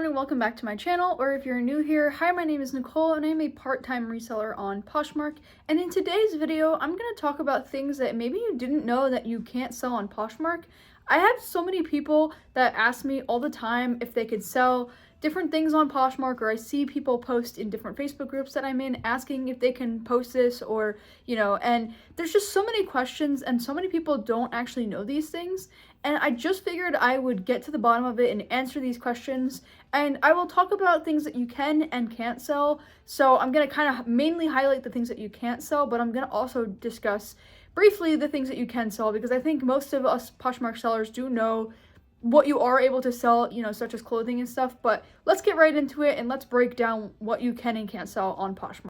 everyone and welcome back to my channel, or if you're new here, hi, my name is Nicole and I'm a part-time reseller on Poshmark, and in today's video I'm going to talk about things that maybe you didn't know that you can't sell on Poshmark. I have so many people that ask me all the time if they could sell different things on Poshmark, or I see people post in different Facebook groups that I'm in asking if they can post this, or and there's just so many questions and so many people don't actually know these things, and I just figured I would get to the bottom of it and answer these questions, and I will talk about things that you can and can't sell. So I'm going to kind of mainly highlight the things that you can't sell, but I'm going to also discuss briefly the things that you can sell, because I think most of us Poshmark sellers do know what you are able to sell, such as clothing and stuff. But let's get right into it and let's break down what you can and can't sell on Poshmark.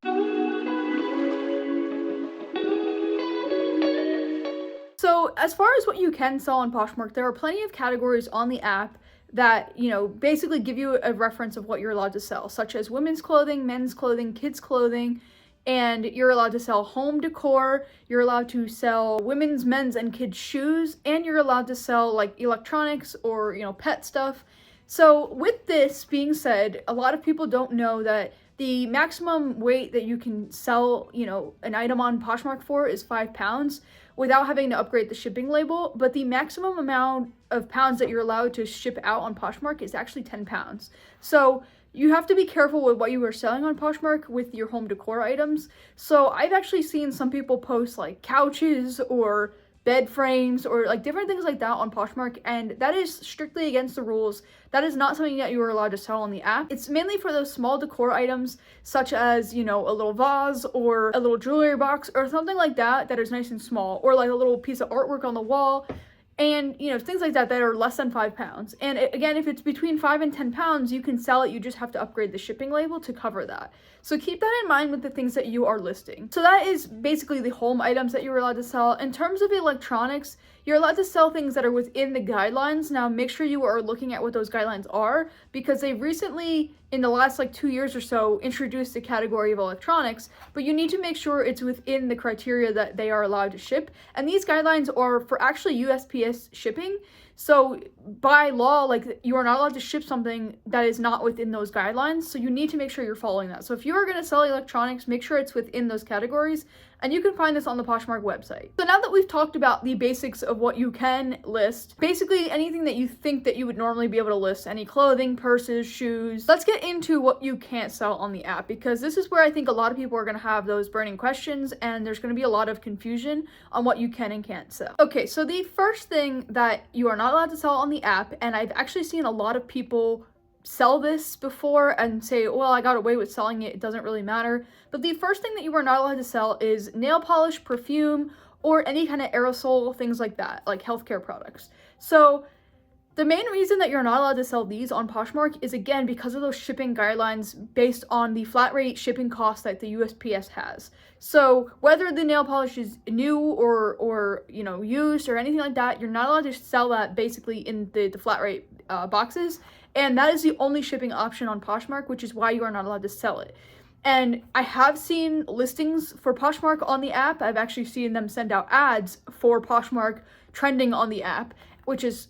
So as far as what you can sell on Poshmark, there are plenty of categories on the app that, basically give you a reference of what you're allowed to sell, such as women's clothing, men's clothing, kids' clothing, and you're allowed to sell home decor, you're allowed to sell women's, men's, and kids' shoes, and you're allowed to sell like electronics or, pet stuff. So with this being said, a lot of people don't know that the maximum weight that you can sell, an item on Poshmark for is 5 pounds without having to upgrade the shipping label, but the maximum amount of pounds that you're allowed to ship out on Poshmark is actually 10 pounds. So you have to be careful with what you are selling on Poshmark with your home decor items. So I've actually seen some people post like couches or bed frames or like different things like that on Poshmark, and that is strictly against the rules. That is not something that you are allowed to sell on the app. It's mainly for those small decor items, such as, a little vase or a little jewelry box or something like that that is nice and small, or like a little piece of artwork on the wall. And, things like that are less than 5 pounds. And again, if it's between 5 and 10 pounds, you can sell it. You just have to upgrade the shipping label to cover that. So keep that in mind with the things that you are listing. So that is basically the home items that you're allowed to sell. In terms of electronics, you're allowed to sell things that are within the guidelines. Now, make sure you are looking at what those guidelines are, because they've recently, in the last 2 years or so, introduced a category of electronics, but you need to make sure it's within the criteria that they are allowed to ship. And these guidelines are for actually USPS shipping. So by law, you are not allowed to ship something that is not within those guidelines. So you need to make sure you're following that. So if you are going to sell electronics, make sure it's within those categories. And you can find this on the Poshmark website. So now that we've talked about the basics of what you can list, basically anything that you think that you would normally be able to list, any clothing, purses, shoes, let's get into what you can't sell on the app, because this is where I think a lot of people are going to have those burning questions, and there's going to be a lot of confusion on what you can and can't sell. Okay, so the first thing that you are not allowed to sell on the app, and I've actually seen a lot of people sell this before and say, well, I got away with selling it, it doesn't really matter. But the first thing that you are not allowed to sell is nail polish, perfume, or any kind of aerosol, things like that, like healthcare products. So the main reason that you're not allowed to sell these on Poshmark is, again, because of those shipping guidelines based on the flat rate shipping cost that the USPS has. So whether the nail polish is new or used or anything like that, you're not allowed to sell that basically in the flat rate boxes. And that is the only shipping option on Poshmark, which is why you are not allowed to sell it. And I have seen listings for Poshmark on the app. I've actually seen them send out ads for Poshmark trending on the app, which is,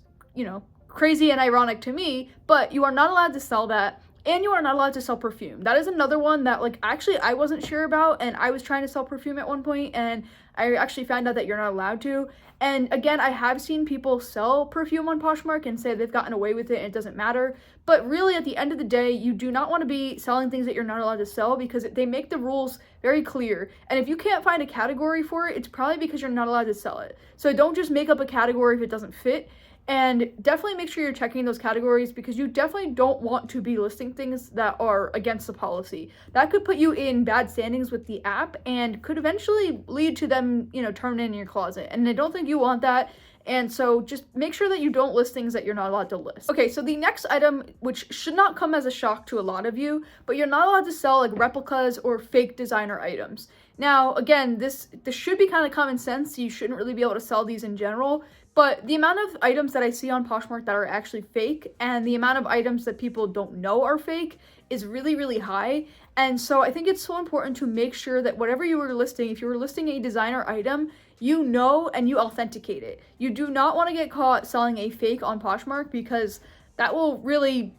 crazy and ironic to me, but you are not allowed to sell that. And you are not allowed to sell perfume. That is another one that, actually I wasn't sure about, and I was trying to sell perfume at one point, and I actually found out that you're not allowed to. And again, I have seen people sell perfume on Poshmark and say they've gotten away with it and it doesn't matter. But really, at the end of the day, you do not want to be selling things that you're not allowed to sell, because they make the rules very clear. And if you can't find a category for it, it's probably because you're not allowed to sell it. So don't just make up a category if it doesn't fit. And definitely make sure you're checking those categories, because you definitely don't want to be listing things that are against the policy. That could put you in bad standings with the app and could eventually lead to them, turning in your closet. And I don't think you want that. And so just make sure that you don't list things that you're not allowed to list. Okay, so the next item, which should not come as a shock to a lot of you, but you're not allowed to sell replicas or fake designer items. Now, again, this should be kind of common sense. You shouldn't really be able to sell these in general. But the amount of items that I see on Poshmark that are actually fake, and the amount of items that people don't know are fake, is really, really high. And so I think it's so important to make sure that whatever you were listing, if you were listing a designer item, and you authenticate it. You do not want to get caught selling a fake on Poshmark, because that will really,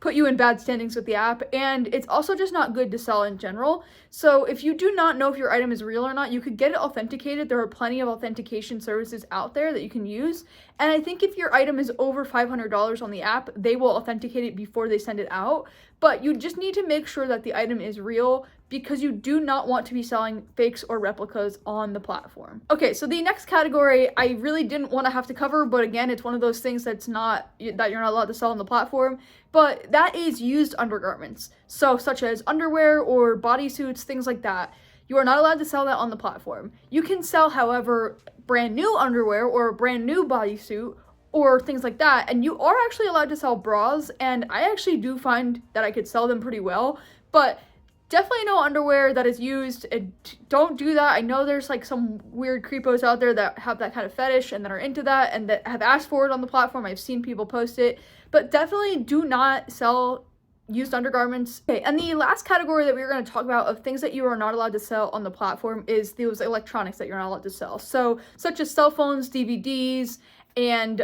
put you in bad standings with the app, and it's also just not good to sell in general. So if you do not know if your item is real or not, you could get it authenticated. There are plenty of authentication services out there that you can use, and I think if your item is over $500 on the app, they will authenticate it before they send it out. But you just need to make sure that the item is real, because you do not want to be selling fakes or replicas on the platform. Okay, so the next category I really didn't want to have to cover, but again, it's one of those things that you're not allowed to sell on the platform, but that is used undergarments. So such as underwear or bodysuits, things like that. You are not allowed to sell that on the platform. You can sell, however, brand new underwear or a brand new bodysuit or things like that, and you are actually allowed to sell bras, and I actually do find that I could sell them pretty well, but definitely no underwear that is used. Don't do that. I know there's like some weird creepos out there that have that kind of fetish and that are into that and that have asked for it on the platform. I've seen people post it, but definitely do not sell used undergarments. Okay, and the last category that we're going to talk about of things that you are not allowed to sell on the platform is those electronics that you're not allowed to sell. So such as cell phones, DVDs, and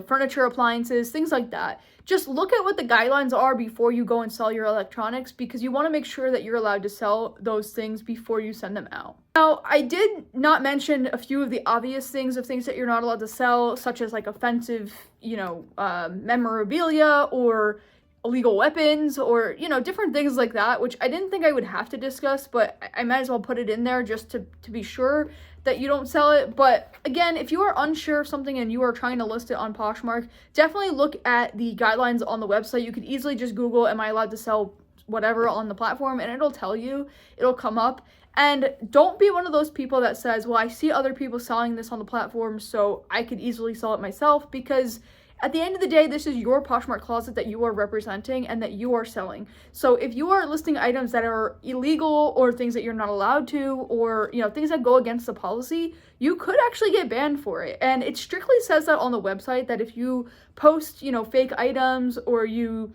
furniture, appliances, things like that. Just look at what the guidelines are before you go and sell your electronics, because you want to make sure that you're allowed to sell those things before you send them out. Now, I did not mention a few of the obvious things that you're not allowed to sell, such as like offensive, memorabilia or illegal weapons or, different things like that, which I didn't think I would have to discuss, but I might as well put it in there just to be sure that you don't sell it. But again, if you are unsure of something and you are trying to list it on Poshmark, definitely look at the guidelines on the website. You could easily just Google, am I allowed to sell whatever on the platform, and it'll tell you, it'll come up. And don't be one of those people that says, well, I see other people selling this on the platform, so I could easily sell it myself, because at the end of the day, this is your Poshmark closet that you are representing and that you are selling. So if you are listing items that are illegal or things that you're not allowed to, or, things that go against the policy, you could actually get banned for it. And it strictly says that on the website, that if you post, fake items, or you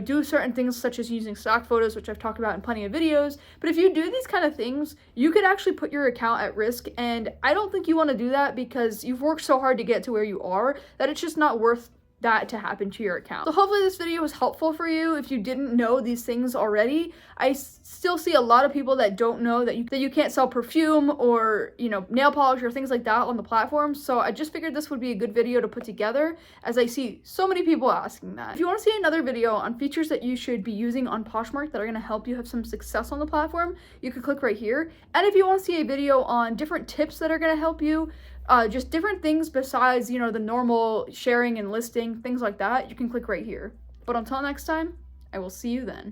do certain things such as using stock photos, which I've talked about in plenty of videos. But if you do these kind of things, you could actually put your account at risk. And I don't think you want to do that, because you've worked so hard to get to where you are that it's just not worth that to happen to your account. So hopefully this video was helpful for you. If you didn't know these things already, I still see a lot of people that don't know that you can't sell perfume or, nail polish or things like that on the platform. So I just figured this would be a good video to put together, as I see so many people asking that. If you want to see another video on features that you should be using on Poshmark that are going to help you have some success on the platform, you can click right here. And if you want to see a video on different tips that are going to help you, just different things besides, the normal sharing and listing, things like that, you can click right here. But until next time, I will see you then.